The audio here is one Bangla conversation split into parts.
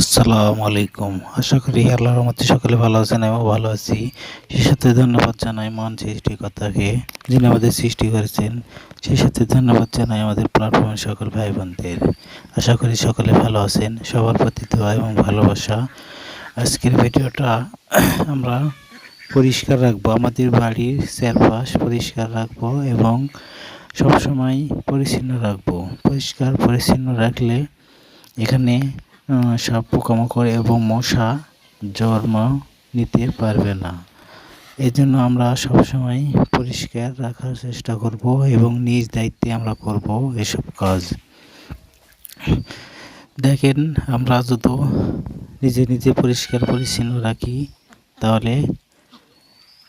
আসসালামু আলাইকুম। আশা করি আল্লাহর রহমতে সকলে ভালো আছেন, আমিও ভালো আছি। সেই সাথে ধন্যবাদ জানাই মহান সৃষ্টিকর্তাকে, যিনি আমাদের সৃষ্টি করেছেন। সেই সাথে ধন্যবাদ জানাই আমাদের প্ল্যাটফর্মের সকল ভাই বোনদের। আশা করি সকলে ভালো আছেন। সবার প্রতি দোয়া এবং ভালোবাসা। আজকের ভিডিওটা আমরা পরিষ্কার রাখবো, আমাদের বাড়ির চারপাশ পরিষ্কার রাখবো এবং সবসময় পরিচ্ছন্ন রাখবো। পরিষ্কার পরিচ্ছন্ন রাখলে এখানে সাপ পোকামাকড় এবং মশা জন্ম নিতে পারবে না। এই জন্য আমরা সবসময় পরিষ্কার রাখার চেষ্টা করব এবং নিজ দায়িত্বে আমরা করব এসব কাজ। দেখেন, আমরা যদি নিজে নিজে পরিষ্কার পরিচ্ছন্ন রাখি, তাহলে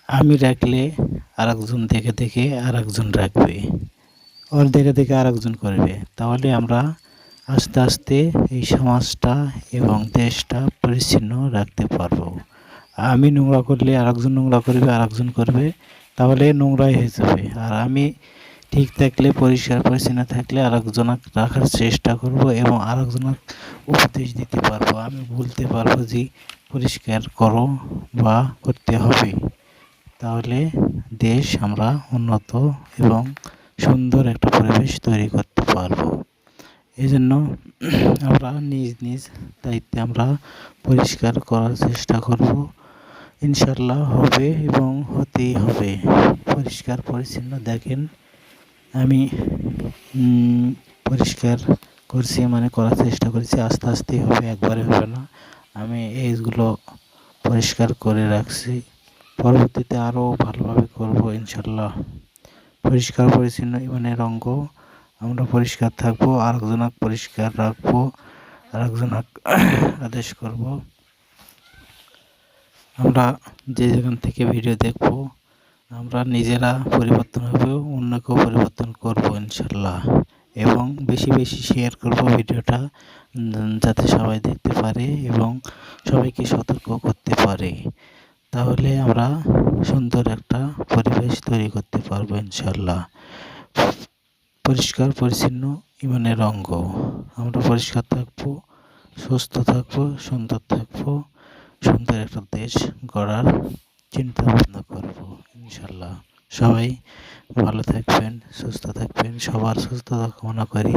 আমি রাখলে আরেকজন দেখে দেখে আরেকজন রাখবে, ওর দেখে দেখে আরেকজন করবে। তাহলে আমরা আস্তে আস্তে এই সমাজটা এবং দেশটা পরিচ্ছন্ন রাখতে পারবো। আমি নোংরা করলে আরেকজন নোংরা করবে, আরেকজন করবে, তাহলে নোংরাই হয়ে যাবে। আর আমি ঠিক থাকলে, পরিষ্কার পরিচ্ছন্ন থাকলে আরেকজন রাখার চেষ্টা করব এবং আরেকজন উপদেশ দিতে পারবো। আমি বলতে পারবো যে পরিষ্কার করো বা করতে হবে। তাহলে দেশ আমরা উন্নত এবং সুন্দর একটা পরিবেশ তৈরি করতে পারবো। এই জন্য আমরা নিজ নিজ দায়িত্বে আমরা পরিষ্কার করার চেষ্টা করব। ইনশাল্লাহ হবে এবং হতেই হবে। পরিষ্কার পরিচ্ছন্ন দেখেন, আমি পরিষ্কার করছি মানে করার চেষ্টা করেছি। আস্তে আস্তেই হবে, একবারে হবে না। আমি এইগুলো পরিষ্কার করে রাখছি, পরবর্তীতে আরও ভালোভাবে করব ইনশাল্লাহ। পরিষ্কার পরিচ্ছন্ন ইমানের অঙ্গ। আমরা পরিষ্কার থাকবো, আরেকজনকে পরিষ্কার রাখবো, আরেকজনকে আদেশ করব। আমরা যে যেখান থেকে ভিডিও দেখব, আমরা নিজেরা পরিবর্তন হব, অন্যকেও পরিবর্তন করব ইনশাল্লাহ। এবং বেশি বেশি শেয়ার করব ভিডিওটা, যাতে সবাই দেখতে পারে এবং সবাইকে সতর্ক করতে পারে। তাহলে আমরা সুন্দর একটা পরিবেশ তৈরি করতে পারবো ইনশাল্লাহ। পরিষ্কার পরিচ্ছন্ন ইমানের অঙ্গ। আমরা পরিষ্কার থাকবো, সুস্থ থাকবো, সুন্দর থাকবো, সুন্দর একটা দেশ গড়ার চিন্তা ভাবনা করবো ইনশাল্লাহ। সবাই ভালো থাকবেন, সুস্থ থাকবেন, সবার সুস্থতা কামনা করি।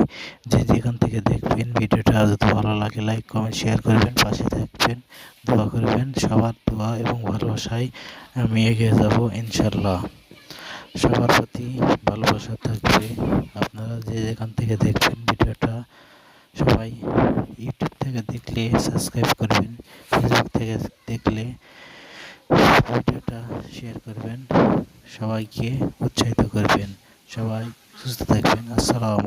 যে যেখান থেকে দেখবেন ভিডিওটা যদি ভালো লাগে লাইক কমেন্ট শেয়ার করবেন, পাশে থাকবেন, দোয়া করবেন। সবার দোয়া এবং ভালোবাসায় আমি এগিয়ে যাব ইনশাল্লাহ। সবার প্রতি ভালোবাসা থাকবে। আপনারা যে যেখান থেকে দেখবেন ভিডিওটা, সবাই ইউটিউব থেকে দেখলে সাবস্ক্রাইব করবেন, ফেসবুক থেকে দেখলে ভিডিওটা শেয়ার করবেন, সবাইকে উৎসাহিত করবেন। সবাই সুস্থ থাকবেন। আসসালামু